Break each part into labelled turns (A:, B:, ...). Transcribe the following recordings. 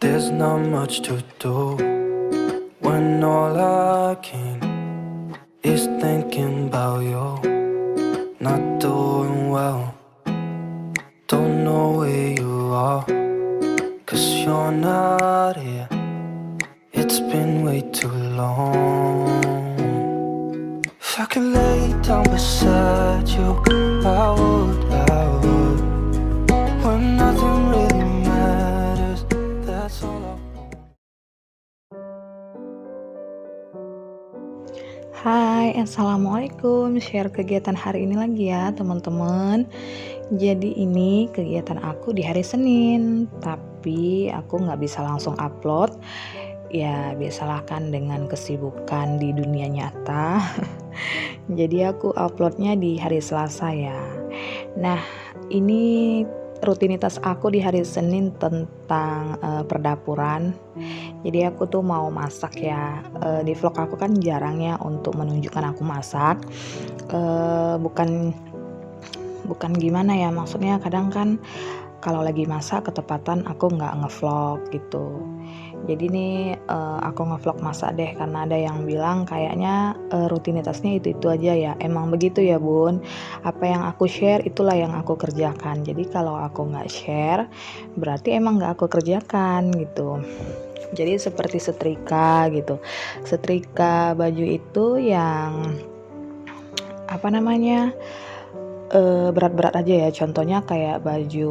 A: There's not much to do when all I can is thinking about you. Not doing well, don't know where you are, 'cause you're not here. It's been way too long. If I could lay down beside you, I would. When nothing really matters, that's all I want.
B: Hai, assalamualaikum. Share kegiatan hari ini lagi ya teman-teman. Jadi ini kegiatan aku di hari Senin, tapi aku nggak bisa langsung upload. Ya biasalah kan dengan kesibukan di dunia nyata. Jadi aku uploadnya di hari Selasa ya. Nah ini rutinitas aku di hari Senin tentang perdapuran. Jadi aku tuh mau masak ya. Di vlog aku kan jarang ya untuk menunjukkan aku masak. Bukan gimana ya, maksudnya kadang kan kalau lagi masak ketepatan aku nggak ngevlog gitu. Jadi nih aku ngevlog masak deh, karena ada yang bilang kayaknya rutinitasnya itu aja ya. Emang begitu ya bun, apa yang aku share itulah yang aku kerjakan. Jadi kalau aku nggak share berarti emang nggak aku kerjakan gitu. Jadi seperti setrika gitu, setrika baju itu yang apa namanya berat-berat aja ya, contohnya kayak baju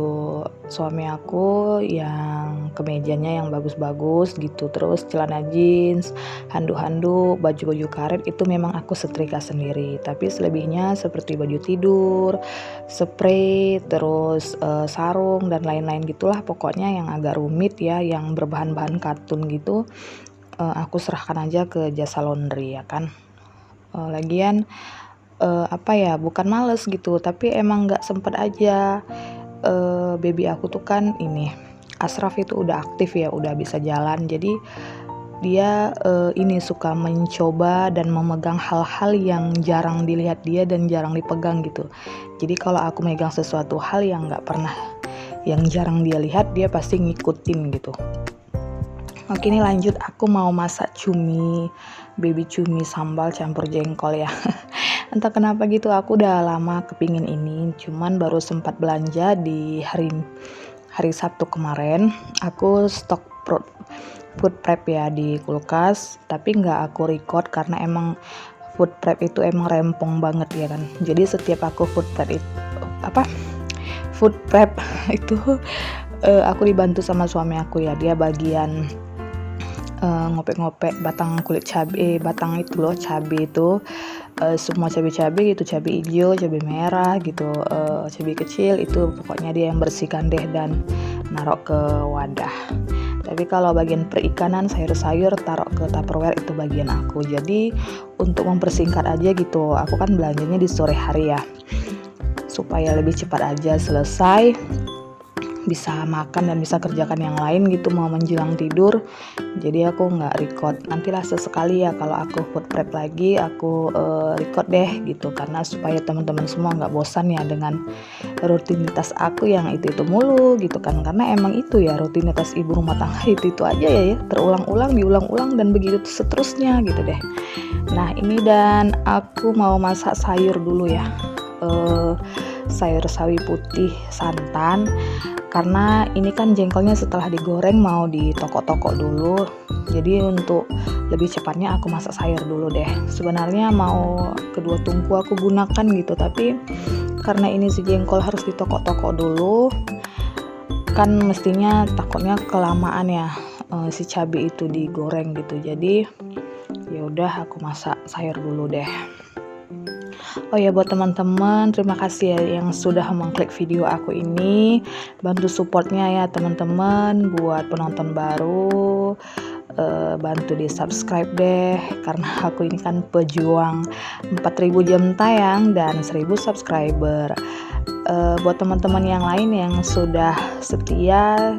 B: suami aku yang kemejanya yang bagus-bagus gitu, terus celana jeans, handuk-handuk, baju-baju karet itu memang aku setrika sendiri. Tapi selebihnya seperti baju tidur, spray, terus sarung dan lain-lain gitulah, pokoknya yang agak rumit ya, yang berbahan-bahan katun gitu, aku serahkan aja ke jasa laundry ya kan. Lagian bukan males gitu, tapi emang nggak sempet aja. Baby aku tuh kan ini Asraf itu udah aktif ya, udah bisa jalan, jadi dia ini suka mencoba dan memegang hal-hal yang jarang dilihat dia dan jarang dipegang gitu. Jadi kalau aku megang sesuatu hal yang jarang dia lihat, dia pasti ngikutin gitu. Oke, ini lanjut, aku mau masak cumi, baby cumi sambal campur jengkol ya. Entah kenapa gitu, aku udah lama kepingin ini, cuman baru sempat belanja di hari Sabtu kemarin. Aku stok food prep ya di kulkas, tapi nggak aku record karena emang food prep itu emang rempong banget ya kan. Jadi setiap aku food prep itu aku dibantu sama suami aku ya, dia bagian ngopek-ngopek batang kulit cabai, batang itu loh cabai itu, semua cabai-cabai gitu, cabai hijau, cabai merah gitu, cabai kecil itu pokoknya dia yang bersihkan deh dan naruh ke wadah. Tapi kalau bagian perikanan, sayur-sayur taruh ke Tupperware, itu bagian aku. Jadi untuk mempersingkat aja gitu, aku kan belanjanya di sore hari ya, supaya lebih cepat aja selesai, bisa makan dan bisa kerjakan yang lain gitu, mau menjelang tidur. Jadi aku nggak record, nantilah sesekali ya kalau aku food prep lagi aku record deh gitu, karena supaya teman-teman semua nggak bosan ya dengan rutinitas aku yang itu mulu gitu kan, karena emang itu ya rutinitas ibu rumah tangga, itu aja ya, terulang-ulang, diulang-ulang dan begitu seterusnya gitu deh. Nah ini, dan aku mau masak sayur dulu ya, sayur sawi putih santan, karena ini kan jengkolnya setelah digoreng mau ditokok-tokok dulu. Jadi untuk lebih cepatnya aku masak sayur dulu deh. Sebenarnya mau kedua tungku aku gunakan gitu, tapi karena ini si jengkol harus ditokok-tokok dulu, kan mestinya takutnya kelamaan ya si cabai itu digoreng gitu. Jadi ya udah aku masak sayur dulu deh. Oh ya, buat teman-teman, terima kasih ya yang sudah mengklik video aku ini, bantu supportnya ya teman-teman. Buat penonton baru, bantu di subscribe deh, karena aku ini kan pejuang 4.000 jam tayang dan 1.000 subscriber. Buat teman-teman yang lain yang sudah setia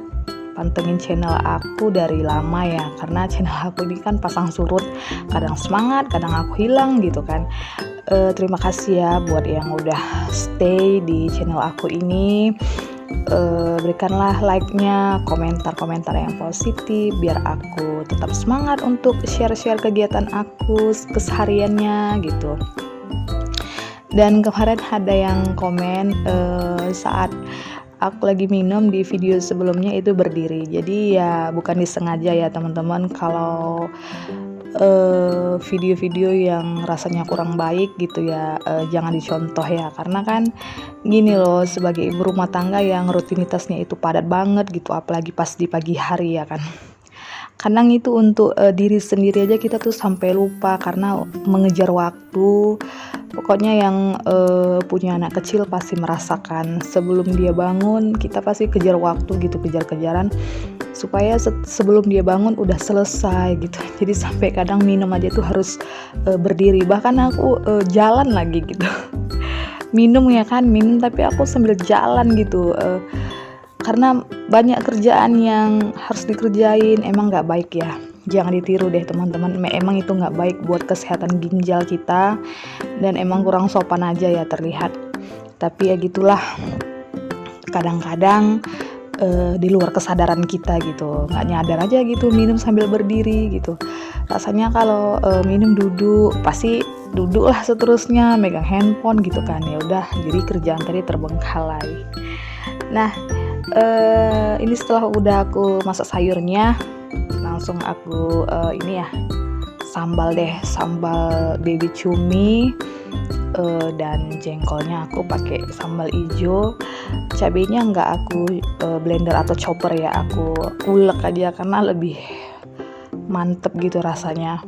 B: pantengin channel aku dari lama ya, karena channel aku ini kan pasang surut, kadang semangat, kadang aku hilang gitu kan. Terima kasih ya buat yang udah stay di channel aku ini. berikanlah like-nya, komentar-komentar yang positif biar aku tetap semangat untuk share-share kegiatan aku kesehariannya gitu. Dan kemarin ada yang komen saat aku lagi minum di video sebelumnya itu berdiri. Jadi ya bukan disengaja ya teman-teman, kalau video-video yang rasanya kurang baik gitu ya, jangan dicontoh ya, karena kan gini loh, sebagai ibu rumah tangga yang rutinitasnya itu padat banget gitu, apalagi pas di pagi hari ya kan, kadang itu untuk diri sendiri aja kita tuh sampai lupa karena mengejar waktu. Pokoknya yang punya anak kecil pasti merasakan, sebelum dia bangun kita pasti kejar waktu gitu, kejar-kejaran supaya sebelum dia bangun udah selesai gitu. Jadi sampai kadang minum aja tuh harus berdiri, bahkan aku jalan lagi gitu. Minum ya kan, minum tapi aku sambil jalan gitu, karena banyak kerjaan yang harus dikerjain. Emang nggak baik ya, jangan ditiru deh teman-teman, emang itu nggak baik buat kesehatan ginjal kita, dan emang kurang sopan aja ya terlihat. Tapi ya gitulah, kadang-kadang di luar kesadaran kita gitu, nggak nyadar aja gitu minum sambil berdiri gitu. Rasanya kalau minum duduk pasti duduk lah seterusnya, megang handphone gitu kan, ya udah jadi kerjaan tadi terbengkalai. Nah ini setelah udah aku masak sayurnya, langsung aku ini ya sambal baby cumi, dan jengkolnya aku pakai sambal hijau. Cabenya nggak aku blender atau chopper ya, aku ulek aja karena lebih mantep gitu rasanya.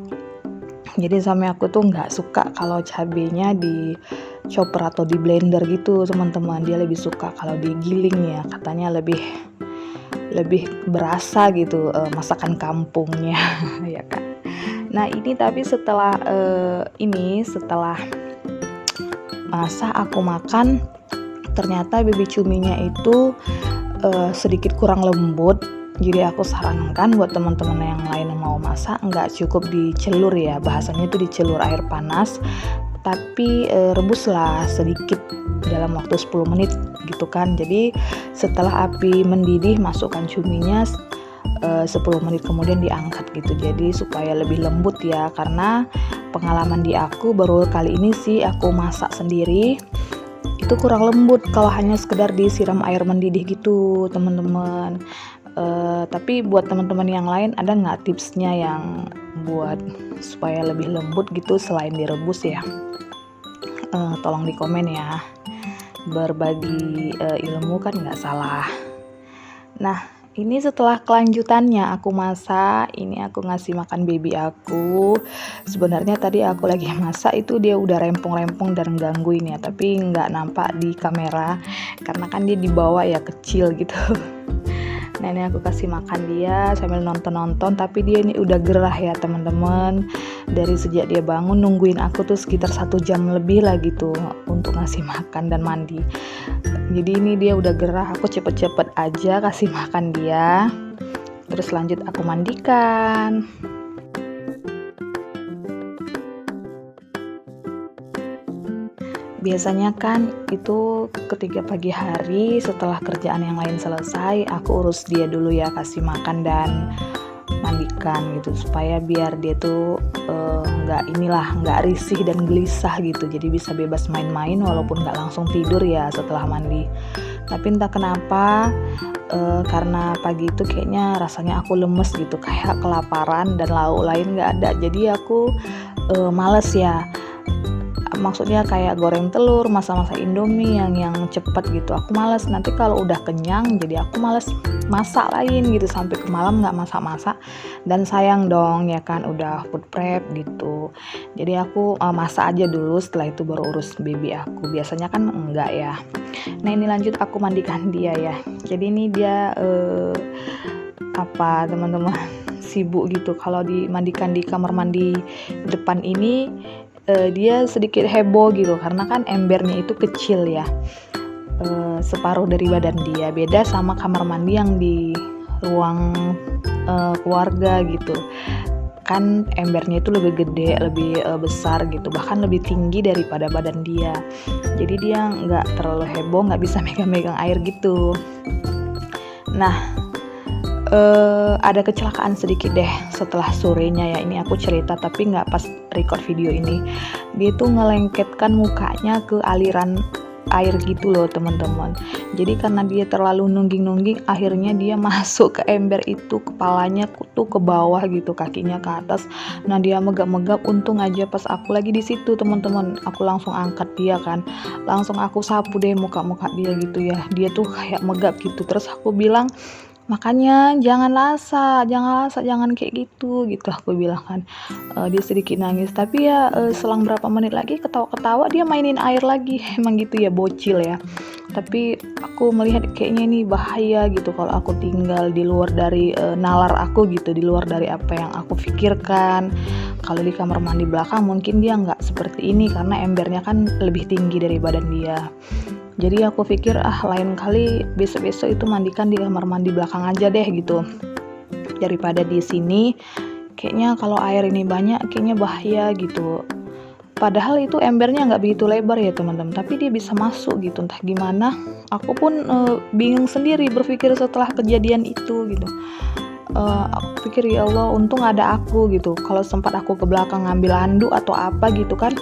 B: Jadi suami aku tuh nggak suka kalau cabenya di chopper atau di blender gitu teman-teman, dia lebih suka kalau digiling ya, katanya lebih berasa gitu masakan kampungnya ya kan. Nah ini tapi setelah masak aku makan, ternyata baby cuminya itu sedikit kurang lembut. Jadi aku sarankan buat teman-teman yang lain yang mau masak, nggak cukup dicelur ya, bahasanya itu dicelur air panas, tapi rebuslah sedikit dalam waktu 10 menit gitu kan. Jadi setelah api mendidih masukkan cuminya, 10 menit kemudian diangkat gitu, jadi supaya lebih lembut ya. Karena pengalaman di aku baru kali ini sih aku masak sendiri, itu kurang lembut kalau hanya sekedar disiram air mendidih gitu teman-teman. Tapi buat teman-teman yang lain ada nggak tipsnya yang buat supaya lebih lembut gitu selain direbus ya? Tolong di komen ya, berbagi ilmu kan nggak salah. Nah ini setelah kelanjutannya aku masak, ini aku ngasih makan baby aku. Sebenarnya tadi aku lagi masak itu dia udah rempong-rempong dan gangguin ya, tapi nggak nampak di kamera karena kan dia di bawah ya, kecil gitu. Nah ini aku kasih makan dia sambil nonton-nonton, tapi dia ini udah gerah ya teman-teman. Dari sejak dia bangun nungguin aku tuh sekitar 1 jam lebih lah gitu untuk ngasih makan dan mandi. Jadi ini dia udah gerah, aku cepet-cepet aja kasih makan dia, terus lanjut aku mandikan. Biasanya kan itu ketika pagi hari setelah kerjaan yang lain selesai, aku urus dia dulu ya, kasih makan dan mandikan gitu, supaya biar dia tuh nggak risih dan gelisah gitu, jadi bisa bebas main-main walaupun nggak langsung tidur ya setelah mandi. Tapi entah kenapa karena pagi itu kayaknya rasanya aku lemes gitu, kayak kelaparan dan lauk lain nggak ada, jadi aku males ya. Maksudnya kayak goreng telur, masak-masak indomie yang cepet gitu, aku males. Nanti kalau udah kenyang jadi aku males masak lain gitu, sampai ke malam nggak masak-masak, dan sayang dong ya kan, udah food prep gitu. Jadi aku masak aja dulu, setelah itu baru urus baby aku. Biasanya kan enggak ya. Nah ini lanjut aku mandikan dia ya. Jadi ini dia teman-teman sibuk gitu kalau dimandikan di kamar mandi depan ini. Dia sedikit heboh gitu karena kan embernya itu kecil ya, separuh dari badan dia, beda sama kamar mandi yang di ruang keluarga gitu. bahkan embernya itu lebih gede, lebih besar gitu, bahkan lebih tinggi daripada badan dia. Jadi dia nggak terlalu heboh, nggak bisa megang-megang air gitu. Nah, ada kecelakaan sedikit deh setelah sorenya ya. Ini aku cerita tapi nggak pas record video ini. Dia tuh ngelengketkan mukanya ke aliran air gitu loh teman-teman. Jadi karena dia terlalu nungging-nungging, akhirnya dia masuk ke ember itu, kepalanya tuh ke bawah gitu, kakinya ke atas. Nah dia megap-megap, untung aja pas aku lagi di situ teman-teman, aku langsung angkat dia kan, langsung aku sapu deh muka-muka dia gitu ya. Dia tuh kayak megap gitu, terus aku bilang, makanya jangan lasa, jangan kayak gitu aku bilang kan. Dia sedikit nangis, tapi ya selang berapa menit lagi ketawa-ketawa dia mainin air lagi. Emang gitu ya, bocil ya. Tapi aku melihat kayaknya ini bahaya gitu kalau aku tinggal di luar dari nalar aku gitu, di luar dari apa yang aku pikirkan. Kalau di kamar mandi belakang mungkin dia nggak seperti ini karena embernya kan lebih tinggi dari badan dia. Jadi aku pikir lain kali besok-besok itu mandikan di kamar mandi belakang aja deh gitu, daripada di sini. Kayaknya kalau air ini banyak kayaknya bahaya gitu. Padahal itu embernya nggak begitu lebar ya teman-teman, tapi dia bisa masuk gitu, entah gimana. Aku pun bingung sendiri berpikir setelah kejadian itu gitu. Aku pikir ya Allah, untung ada aku gitu. Kalau sempat aku ke belakang ngambil handuk atau apa gitu kan,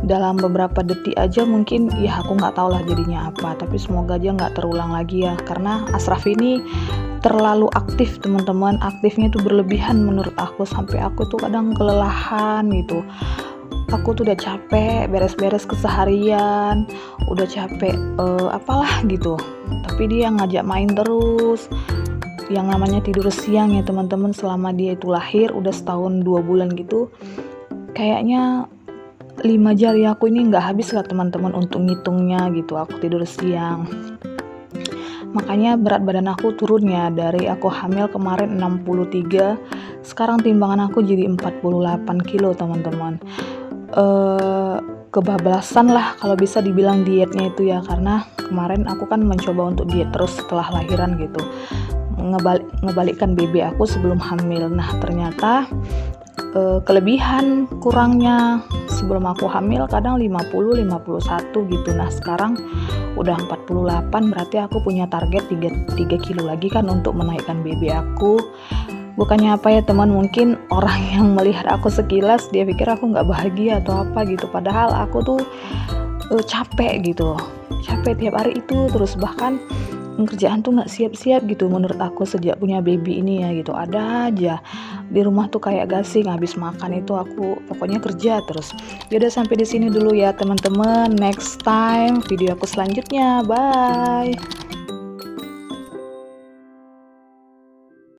B: dalam beberapa detik aja mungkin ya aku nggak tahu lah jadinya apa. Tapi semoga aja nggak terulang lagi ya, karena Ashraf ini terlalu aktif teman-teman. Aktifnya itu berlebihan menurut aku, sampai aku tuh kadang kelelahan gitu. Aku tuh udah capek beres-beres keseharian, udah capek apalah gitu, tapi dia ngajak main terus. Yang namanya tidur siang ya teman-teman, selama dia itu lahir udah setahun 2 bulan gitu, kayaknya 5 jari aku ini nggak habis lah teman-teman untuk ngitungnya gitu, aku tidur siang. Makanya berat badan aku turun ya, dari aku hamil kemarin 63, sekarang timbangan aku jadi 48 kilo teman-teman. Kebablasan lah kalau bisa dibilang dietnya itu ya, karena kemarin aku kan mencoba untuk diet terus setelah lahiran gitu, ngebalikkan BB aku sebelum hamil. Nah ternyata kelebihan kurangnya, sebelum aku hamil kadang 50-51 gitu. Nah sekarang udah 48, berarti aku punya target 3 kilo lagi kan untuk menaikkan BB aku. Bukannya apa ya teman, mungkin orang yang melihat aku sekilas dia pikir aku nggak bahagia atau apa gitu, padahal aku tuh capek gitu, capek tiap hari itu terus. Bahkan kerjaan tuh nggak siap-siap gitu menurut aku sejak punya baby ini ya gitu. Ada aja di rumah tuh kayak gasing, habis makan itu aku pokoknya kerja terus. Yaudah sampai di sini dulu ya teman-teman, next time video aku selanjutnya, bye.